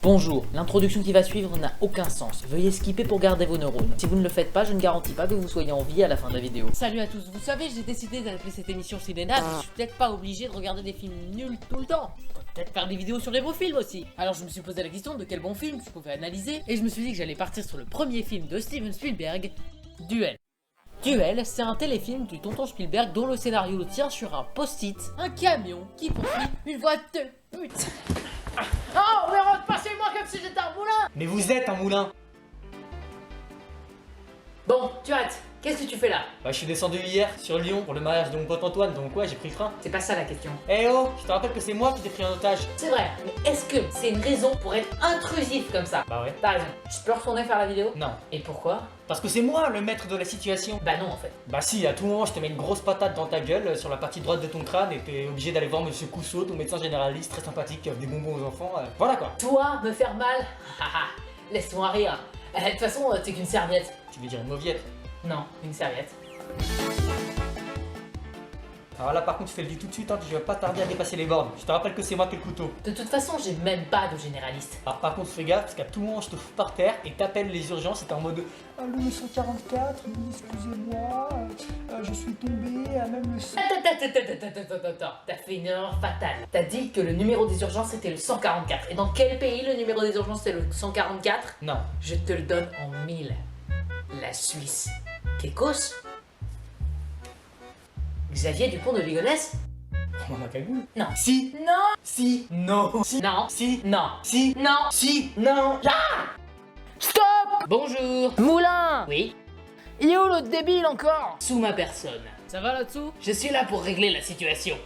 Bonjour, l'introduction qui va suivre n'a aucun sens. Veuillez skipper pour garder vos neurones. Si vous ne le faites pas, je ne garantis pas que vous soyez en vie à la fin de la vidéo. Salut à tous, vous savez, j'ai décidé d'appeler cette émission Cinéna, je suis peut-être pas obligé de regarder des films nuls tout le temps. Je peux peut-être faire des vidéos sur les bons films aussi. Alors je me suis posé la question de quel bon film je pouvais analyser, et je me suis dit que j'allais partir sur le premier film de Steven Spielberg, Duel. Duel, c'est un téléfilm du tonton Spielberg dont le scénario tient sur un post-it, un camion qui poursuit une voiture de pute. Oh, mais rentre pas chez moi comme si j'étais un moulin! Mais vous êtes un moulin! Bon, tu arrêtes. Qu'est-ce que tu fais là? Bah je suis descendu hier sur Lyon pour le mariage de mon pote Antoine, donc ouais j'ai pris le train. C'est pas ça la question. Eh oh, je te rappelle que c'est moi qui t'ai pris en otage. C'est vrai, mais est-ce que c'est une raison pour être intrusif comme ça? Bah ouais. T'as raison. Je peux retourner faire la vidéo? Non. Et pourquoi? Parce que c'est moi le maître de la situation. Bah non en fait. Bah si, à tout moment je te mets une grosse patate dans ta gueule sur la partie droite de ton crâne et t'es obligé d'aller voir Monsieur Cousseau, ton médecin généraliste très sympathique qui offre des bonbons aux enfants. Voilà quoi. Toi, me faire mal? Haha, laisse-moi rire. De toute façon, t'es qu'une serviette. Tu veux dire une mauviette? Non, une serviette. Alors là par contre tu fais le dit tout de suite, hein, je vais pas tarder à dépasser les bornes. Je te rappelle que c'est moi qui ai le couteau. De toute façon, j'ai même pas de généraliste. Alors par contre fais gaffe parce qu'à tout moment je te fous par terre et t'appelles les urgences et t'es en mode Allô 144, oui excusez-moi, je suis tombé à même le... Attends, t'as fait une erreur fatale. T'as dit que le numéro des urgences c'était le 144. Et dans quel pays le numéro des urgences c'est le 144? Non. Je te le donne en 1000. La Suisse. Kékos? Xavier Dupont de Ligonnès? Prends ma cagoule. Non. Si. Non. Si. Non. Si. Non. Si. Non. Si. Non. Si. Non. Stop! Bonjour. Moulin! Oui. Il est où l'autre débile encore? Sous ma personne. Ça va là-dessous? Je suis là pour régler la situation.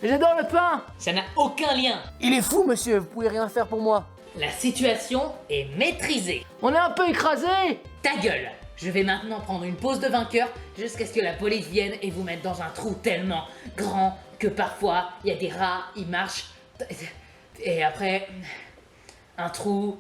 J'adore le pain! Ça n'a aucun lien. Il est fou monsieur, vous pouvez rien faire pour moi. La situation est maîtrisée. On est un peu écrasé! Ta gueule! Je vais maintenant prendre une pause de vainqueur jusqu'à ce que la police vienne et vous mette dans un trou tellement grand que parfois il y a des rats, ils marchent. Et après, un trou.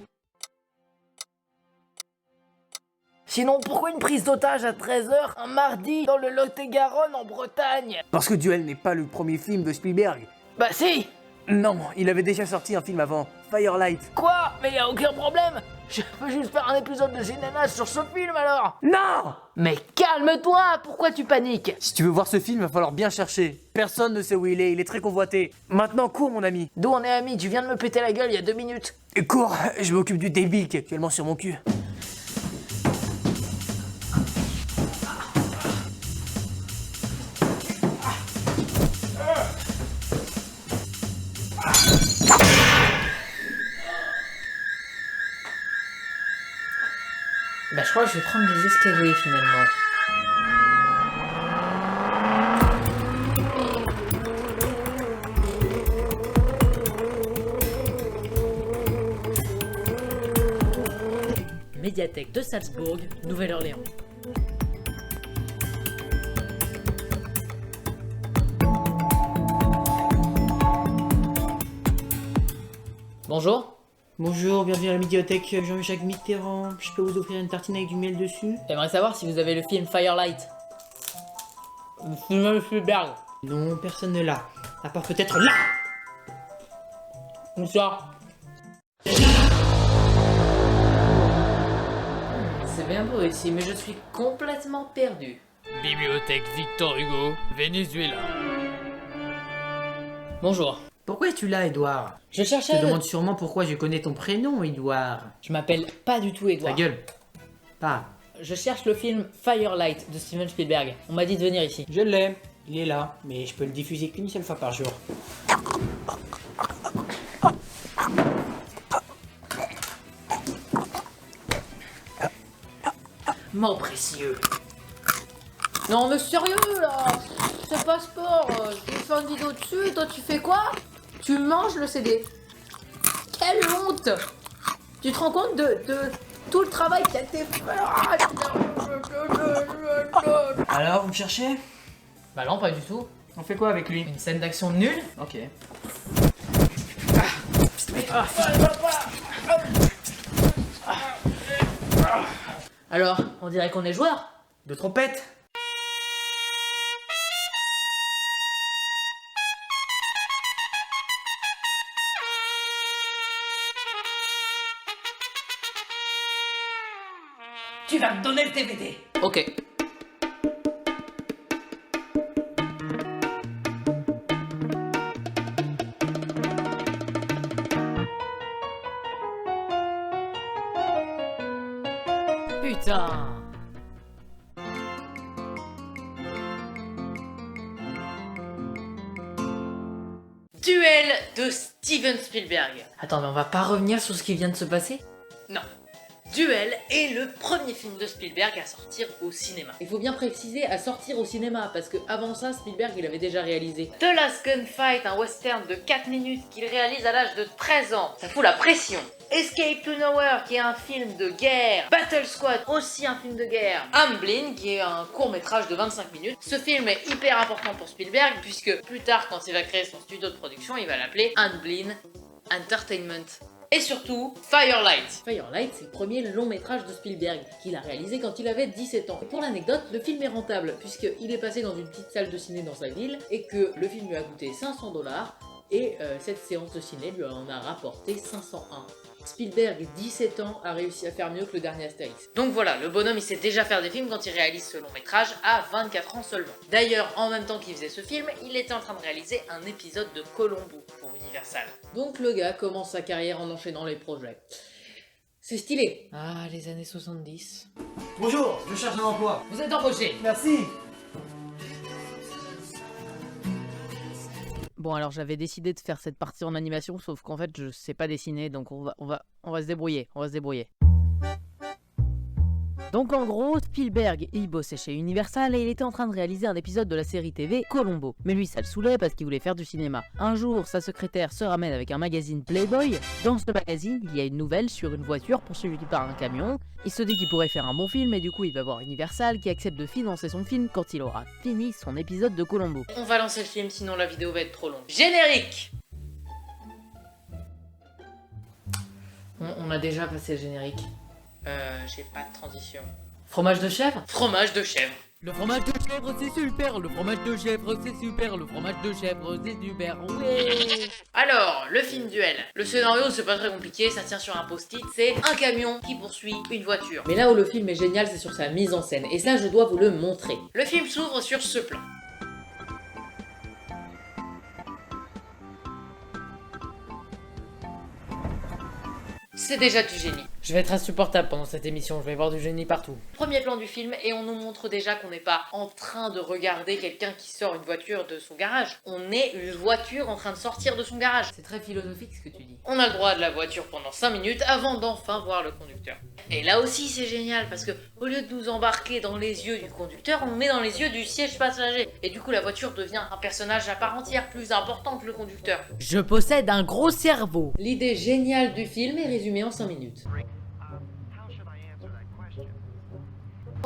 Sinon, pourquoi une prise d'otage à 13h un mardi dans le Lot-et-Garonne en Bretagne? Parce que Duel n'est pas le premier film de Spielberg. Bah si! Non, il avait déjà sorti un film avant, Firelight. Quoi? Mais y a aucun problème! Je peux juste faire un épisode de Cinéma sur ce film alors! Non! Mais calme-toi! Pourquoi tu paniques? Si tu veux voir ce film, il va falloir bien chercher. Personne ne sait où il est très convoité. Maintenant, cours mon ami. D'où on est amis? Tu viens de me péter la gueule il y a 2 minutes. Et cours, je m'occupe du débile qui est actuellement sur mon cul. Bah je crois que je vais prendre les escaliers finalement. Médiathèque de Salzbourg, Nouvelle-Orléans. Bonjour. Bonjour, bienvenue à la médiathèque Jean-Jacques Mitterrand. Je peux vous offrir une tartine avec du miel dessus? J'aimerais savoir si vous avez le film Firelight. Steven Spielberg. Non, personne ne l'a. À part peut-être là! Bonsoir. C'est bien beau ici, mais je suis complètement perdu. Bibliothèque Victor Hugo, Venezuela. Bonjour. Pourquoi es-tu là, Edouard? Je Tu cherchais... te demandes sûrement pourquoi je connais ton prénom, Edouard. Je m'appelle pas du tout Ta Edouard. gueule. Pas. Je cherche le film Firelight de Steven Spielberg. On m'a dit de venir ici. Je l'ai. Il est là, mais je peux le diffuser qu'une seule fois par jour. Mon précieux. Non mais sérieux là, c'est pas sport. Je fais une vidéo dessus et toi tu fais quoi? Tu manges le CD. Quelle honte! Tu te rends compte de tout le travail qui a été fait? Alors, vous me cherchez? Bah non, pas du tout. On fait quoi avec lui? Une scène d'action nulle. Ok. Alors, on dirait qu'on est joueurs. De trompette? Tu vas me donner le DVD. Ok. Putain. Duel de Steven Spielberg. Attends, mais on va pas revenir sur ce qui vient de se passer? Non. Duel est le premier film de Spielberg à sortir au cinéma. Il faut bien préciser à sortir au cinéma, parce que avant ça, Spielberg il avait déjà réalisé. The Last Gunfight, un western de 4 minutes qu'il réalise à l'âge de 13 ans. Ça fout la pression. Escape to Nowhere, qui est un film de guerre. Battle Squad, aussi un film de guerre. Amblin, qui est un court-métrage de 25 minutes. Ce film est hyper important pour Spielberg, puisque plus tard, quand il va créer son studio de production, il va l'appeler Amblin Entertainment. Et surtout, Firelight. Firelight, c'est le premier long métrage de Spielberg, qu'il a réalisé quand il avait 17 ans. Et pour l'anecdote, le film est rentable, puisqu'il est passé dans une petite salle de ciné dans sa ville, et que le film lui a coûté 500 $, et cette séance de ciné lui en a rapporté 501. Spielberg, 17 ans, a réussi à faire mieux que le dernier Astérix. Donc voilà, le bonhomme il sait déjà faire des films quand il réalise ce long métrage à 24 ans seulement. D'ailleurs, en même temps qu'il faisait ce film, il était en train de réaliser un épisode de Columbo pour Universal. Donc le gars commence sa carrière en enchaînant les projets. C'est stylé. Ah, les années 70. Bonjour, je cherche un emploi. Vous êtes embauché. Merci. Bon, alors j'avais décidé de faire cette partie en animation, sauf qu'en fait je sais pas dessiner, donc on va se débrouiller, Donc en gros, Spielberg, il bossait chez Universal et il était en train de réaliser un épisode de la série TV Columbo. Mais lui, ça le saoulait parce qu'il voulait faire du cinéma. Un jour, sa secrétaire se ramène avec un magazine Playboy. Dans ce magazine, il y a une nouvelle sur une voiture poursuivie par un camion. Il se dit qu'il pourrait faire un bon film et du coup, il va voir Universal qui accepte de financer son film quand il aura fini son épisode de Columbo. On va lancer le film, sinon la vidéo va être trop longue. Générique! On a déjà passé le générique. J'ai pas de transition. Fromage de chèvre? Fromage de chèvre. Le fromage de chèvre c'est super, le fromage de chèvre c'est super, le fromage de chèvre c'est super, ouais. Alors, le film Duel. Le scénario, c'est pas très compliqué, ça tient sur un post-it, c'est un camion qui poursuit une voiture. Mais là où le film est génial, c'est sur sa mise en scène. Et ça, je dois vous le montrer. Le film s'ouvre sur ce plan. C'est déjà du génie. Je vais être insupportable pendant cette émission, je vais voir du génie partout. Premier plan du film et on nous montre déjà qu'on n'est pas en train de regarder quelqu'un qui sort une voiture de son garage. On est une voiture en train de sortir de son garage. C'est très philosophique ce que tu dis. On a le droit de la voiture pendant 5 minutes avant d'enfin voir le conducteur. Et là aussi c'est génial parce que au lieu de nous embarquer dans les yeux du conducteur, on nous met dans les yeux du siège passager. Et du coup la voiture devient un personnage à part entière, plus important que le conducteur. Je possède un gros cerveau. L'idée géniale du film est résumée en 5 minutes.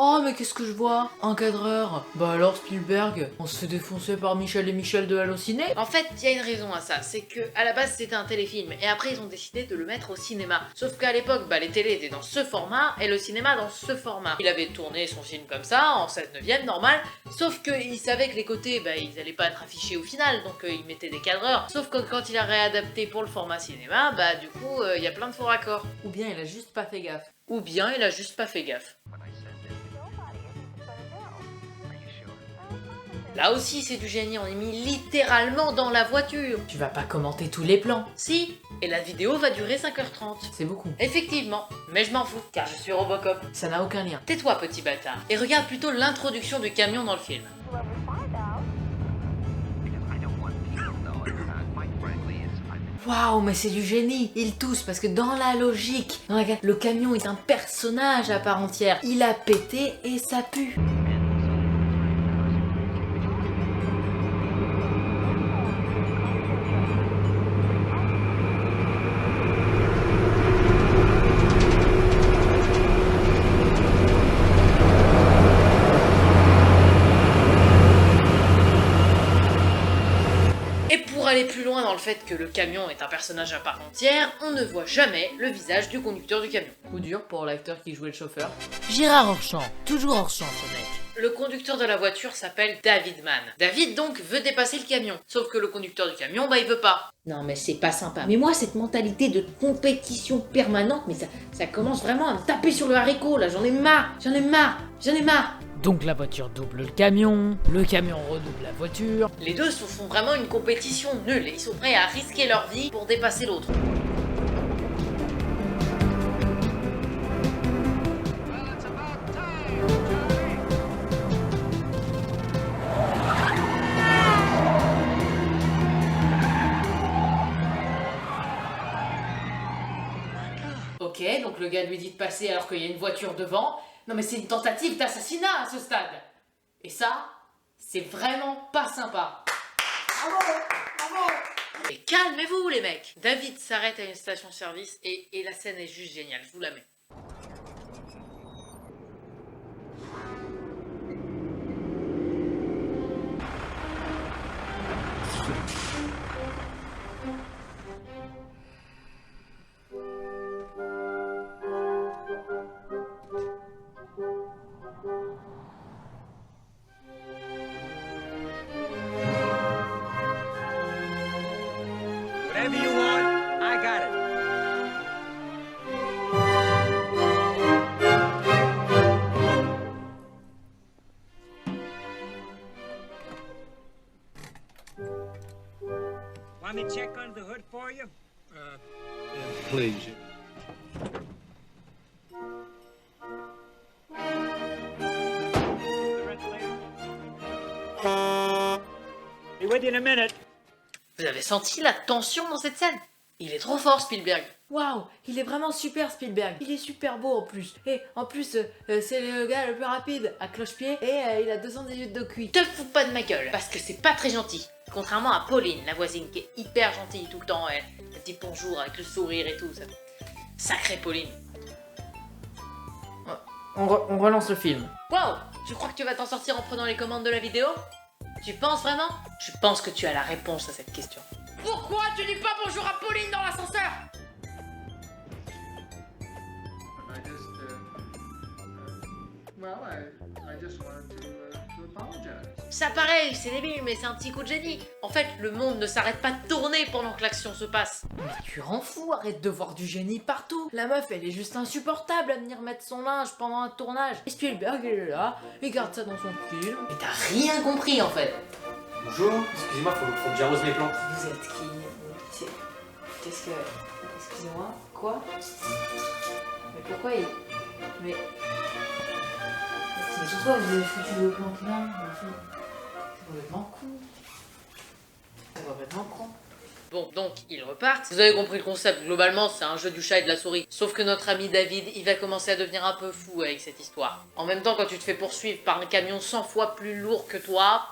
Oh mais qu'est-ce que je vois? Un cadreur. Bah alors Spielberg, on se fait défoncer par Michel et Michel de Allociné. En fait, il y a une raison à ça, c'est que à la base c'était un téléfilm et après ils ont décidé de le mettre au cinéma. Sauf qu'à l'époque, les télés étaient dans ce format et le cinéma dans ce format. Il avait tourné son film comme ça, en 7/9, normal, sauf qu'il savait que les côtés, ils allaient pas être affichés au final, donc il mettait des cadreurs. Sauf que quand il a réadapté pour le format cinéma, du coup, il y a plein de faux raccords. Ou bien il a juste pas fait gaffe. Ou bien il a juste pas fait gaffe. Là aussi c'est du génie, on est mis littéralement dans la voiture. Tu vas pas commenter tous les plans. Si, et la vidéo va durer 5h30. C'est beaucoup. Effectivement, mais je m'en fous, car je suis Robocop. Ça n'a aucun lien. Tais-toi petit bâtard, et regarde plutôt l'introduction du camion dans le film. Waouh, mais c'est du génie. Il tousse parce que dans la logique, le camion est un personnage à part entière. Il a pété et ça pue. Aller plus loin dans le fait que le camion est un personnage à part entière, on ne voit jamais le visage du conducteur du camion. Coup dur pour l'acteur qui jouait le chauffeur. Gérard Horchamp, toujours Horchamp ce mec. Le conducteur de la voiture s'appelle David Mann. David donc veut dépasser le camion. Sauf que le conducteur du camion, il veut pas. Non mais c'est pas sympa. Mais moi cette mentalité de compétition permanente, mais ça commence vraiment à me taper sur le haricot là. J'en ai marre. Donc la voiture double le camion redouble la voiture. Les deux se font vraiment une compétition nulle et ils sont prêts à risquer leur vie pour dépasser l'autre. Ok, donc le gars lui dit de passer alors qu'il y a une voiture devant. Non mais c'est une tentative d'assassinat à ce stade. Et ça, c'est vraiment pas sympa. Et calmez-vous les mecs. David s'arrête à une station-service et la scène est juste géniale, je vous la mets. Whatever you want, I got it. Want me to check under the hood for you? Please. Be with you in a minute. Vous avez senti la tension dans cette scène? Il est trop fort Spielberg. Waouh, il est vraiment super Spielberg. Il est super beau en plus. Et en plus, c'est le gars le plus rapide à cloche-pied et il a 218 de QI. Te fous pas de ma gueule, parce que c'est pas très gentil. Contrairement à Pauline, la voisine, qui est hyper gentille tout le temps, elle dit bonjour avec le sourire et tout ça. Sacrée Pauline. On relance le film. Wow, je crois que tu vas t'en sortir en prenant les commandes de la vidéo? Tu penses vraiment? Je pense que tu as la réponse à cette question. Pourquoi tu dis pas bonjour à Pauline dans l'ascenseur? I just wanted to apologize. Ça pareil, c'est débile, mais c'est un petit coup de génie. En fait, le monde ne s'arrête pas de tourner pendant que l'action se passe. Mais tu rends fou, arrête de voir du génie partout. La meuf, elle est juste insupportable à venir mettre son linge pendant un tournage. Et Spielberg, il est là, il garde ça dans son film. Mais t'as rien compris en fait. Bonjour, excusez-moi, faut que j'arrose mes plantes. Vous êtes qui? Qu'est-ce que... Excusez-moi, quoi? Mais pourquoi il... Mais... C'est pourquoi vous avez foutu le plantes là? C'est complètement con. C'est complètement con. Bon, donc, ils repartent. Vous avez compris le concept, globalement, c'est un jeu du chat et de la souris. Sauf que notre ami David, il va commencer à devenir un peu fou avec cette histoire. En même temps, quand tu te fais poursuivre par un camion 100 fois plus lourd que toi,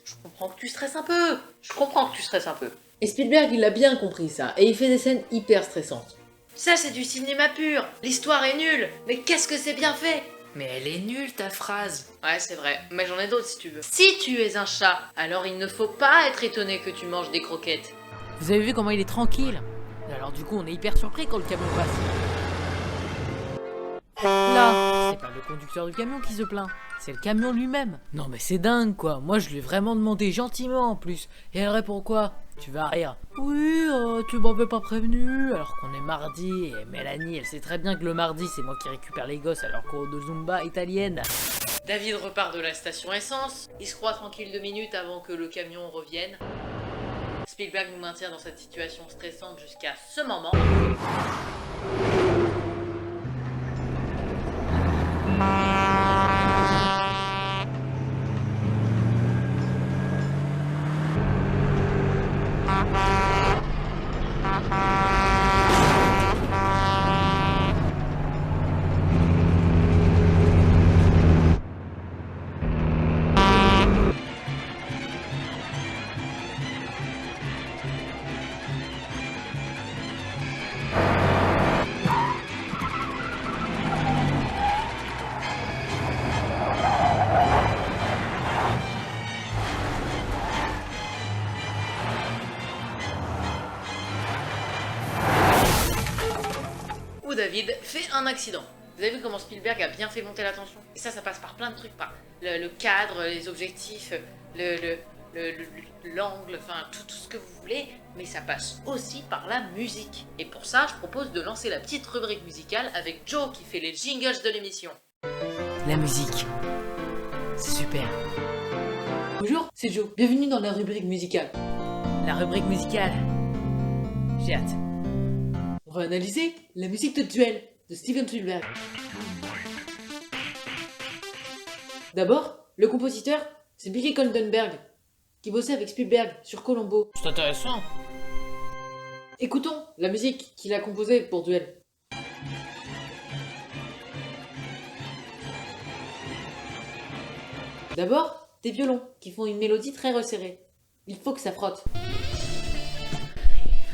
je comprends que tu stresses un peu. Et Spielberg, il a bien compris ça, et il fait des scènes hyper stressantes. Ça, c'est du cinéma pur. L'histoire est nulle, mais qu'est-ce que c'est bien fait? Mais elle est nulle ta phrase. Ouais, c'est vrai, mais j'en ai d'autres si tu veux. Si tu es un chat, alors il ne faut pas être étonné que tu manges des croquettes. Vous avez vu comment il est tranquille? Alors du coup on est hyper surpris quand le camion passe. Là, c'est pas le conducteur du camion qui se plaint, c'est le camion lui-même. Non mais c'est dingue quoi, moi je lui ai vraiment demandé gentiment en plus. Et elle répond quoi? Tu vas rire. Oui, tu m'avais pas prévenu, alors qu'on est mardi, et Mélanie elle sait très bien que le mardi c'est moi qui récupère les gosses à leur cours de Zumba italienne. David repart de la station essence, il se croit tranquille 2 minutes avant que le camion revienne. Spielberg nous maintient dans cette situation stressante jusqu'à ce moment. Où David fait un accident. Vous avez vu comment Spielberg a bien fait monter la tension? Et ça passe par plein de trucs, par le cadre, les objectifs, l'angle, enfin tout ce que vous voulez, mais ça passe aussi par la musique. Et pour ça, je propose de lancer la petite rubrique musicale avec Joe qui fait les jingles de l'émission. La musique. C'est super. Bonjour, c'est Joe. Bienvenue dans la rubrique musicale. La rubrique musicale. J'ai hâte. On va analyser la musique de Duel de Steven Spielberg. D'abord, le compositeur, c'est Billy Goldenberg, qui bossait avec Spielberg sur Columbo. C'est intéressant. Écoutons la musique qu'il a composée pour Duel. D'abord, des violons qui font une mélodie très resserrée. Il faut que ça frotte.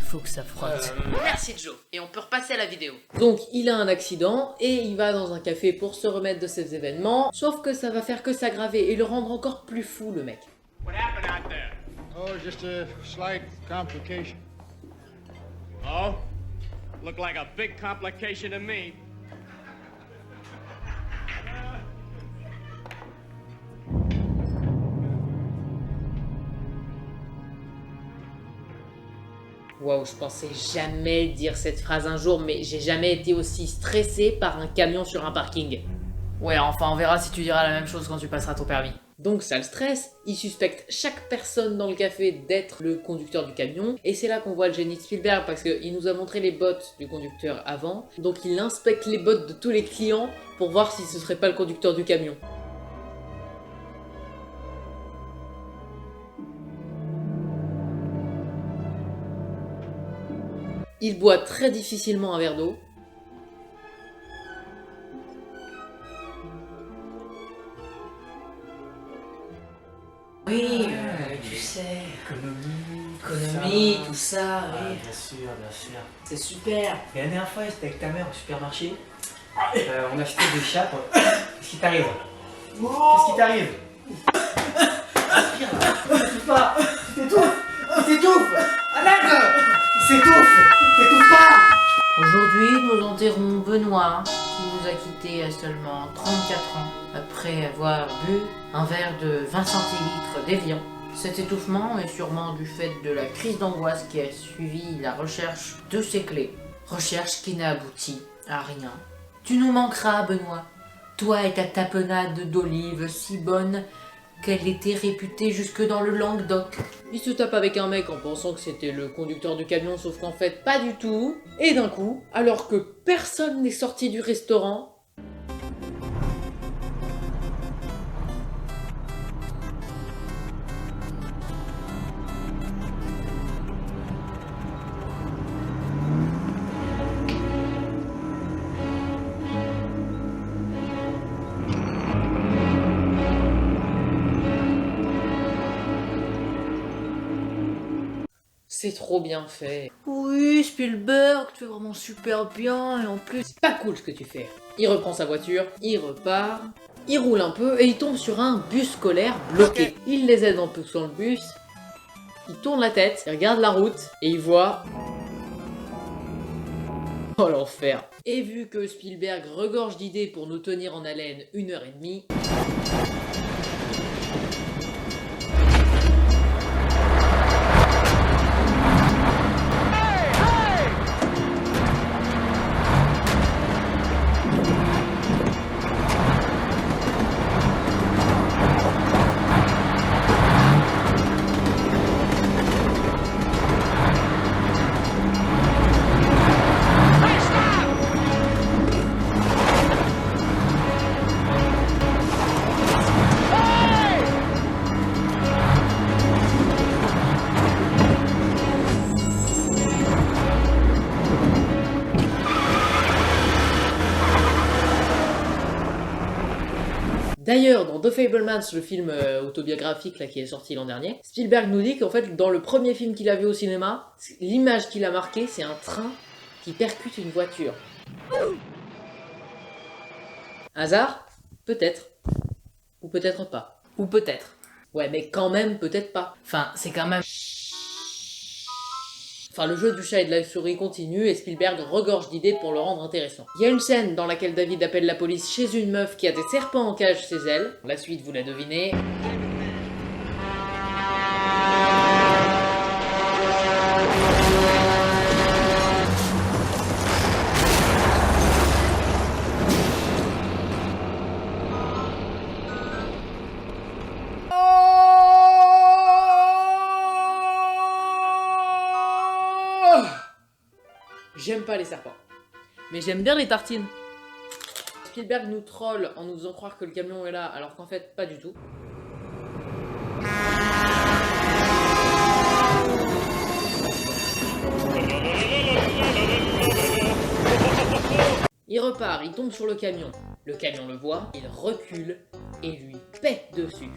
Faut que ça frotte. Merci Joe, et on peut repasser à la vidéo. Donc il a un accident et il va dans un café pour se remettre de ces événements, sauf que ça va faire que s'aggraver et le rendre encore plus fou le mec. What happened out there? Oh, just a slight complication. Oh? Look like a big complication to me. Waouh, je pensais jamais dire cette phrase un jour, mais j'ai jamais été aussi stressé par un camion sur un parking. Ouais, enfin on verra si tu diras la même chose quand tu passeras ton permis. Donc ça le stresse, il suspecte chaque personne dans le café d'être le conducteur du camion, et c'est là qu'on voit le génie de Spielberg, parce qu'il nous a montré les bottes du conducteur avant, donc il inspecte les bottes de tous les clients pour voir si ce serait pas le conducteur du camion. Il boit très difficilement un verre d'eau. Oui, tu sais, économie, tout ça, oui. Bien sûr, bien sûr. C'est super. Et la dernière fois, j'étais avec ta mère au supermarché. On a acheté des chapes. Qu'est-ce qui t'arrive? Qu'est-ce qui t'arrive? Respire là. T'étouffes pas. Tu t'étouffes. Arrête. Il s'étouffe. T'étouffes pas. Aujourd'hui, nous enterrons Benoît, qui nous a quittés à seulement 34 ans, après avoir bu un verre de 20 centilitres d'Evian. Cet étouffement est sûrement du fait de la crise d'angoisse qui a suivi la recherche de ses clés. Recherche qui n'a abouti à rien. Tu nous manqueras, Benoît. Toi et ta tapenade d'olive si bonne qu'elle était réputée jusque dans le Languedoc. Il se tape avec un mec en pensant que c'était le conducteur du camion, sauf qu'en fait pas du tout. Et d'un coup, alors que personne n'est sorti du restaurant, c'est trop bien fait. Oui, Spielberg, tu fais vraiment super bien, et en plus... C'est pas cool ce que tu fais. Il reprend sa voiture, il repart, il roule un peu et il tombe sur un bus scolaire bloqué. Il les aide un peu sur le bus, il tourne la tête, il regarde la route et il voit... Oh l'enfer. Et vu que Spielberg regorge d'idées pour nous tenir en haleine 1h30... D'ailleurs, dans The Fabelmans, le film autobiographique là, qui est sorti l'an dernier, Spielberg nous dit qu'en fait, dans le premier film qu'il a vu au cinéma, l'image qu'il a marquée, c'est un train qui percute une voiture. Hasard? Peut-être. Ou peut-être pas. Ou peut-être. Ouais, mais quand même, peut-être pas. Enfin, c'est quand même... Enfin, le jeu du chat et de la souris continue et Spielberg regorge d'idées pour le rendre intéressant. Il y a une scène dans laquelle David appelle la police chez une meuf qui a des serpents en cage chez elle. La suite, vous la devinez. J'aime pas les serpents. Mais j'aime bien les tartines. Spielberg nous troll en nous faisant croire que le camion est là, alors qu'en fait, pas du tout. Il repart, il tombe sur le camion. Le camion le voit, il recule et lui pète dessus.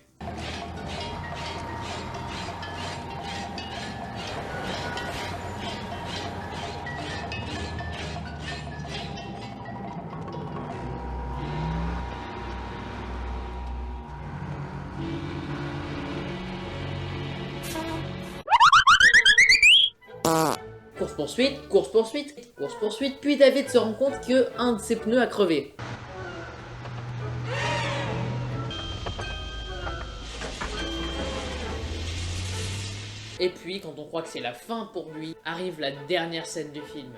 Course-poursuite, course-poursuite, course-poursuite, puis David se rend compte que un de ses pneus a crevé. Et puis, quand on croit que c'est la fin pour lui, arrive la dernière scène du film.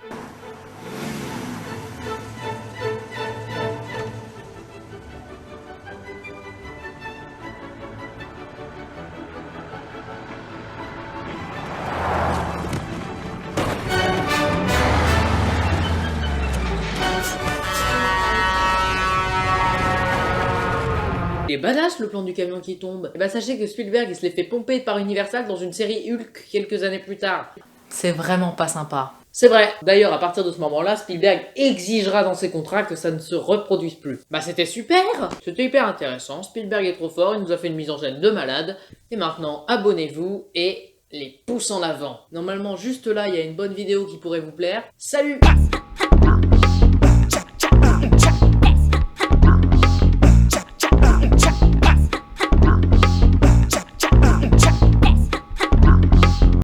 Il est badass le plan du camion qui tombe. Et bah sachez que Spielberg il se l'est fait pomper par Universal dans une série Hulk quelques années plus tard. C'est vraiment pas sympa. C'est vrai. D'ailleurs, à partir de ce moment-là, Spielberg exigera dans ses contrats que ça ne se reproduise plus. Bah c'était super. C'était hyper intéressant. Spielberg est trop fort, il nous a fait une mise en scène de malade. Et maintenant, abonnez-vous et les pouces en avant. Normalement, juste là, il y a une bonne vidéo qui pourrait vous plaire. Salut!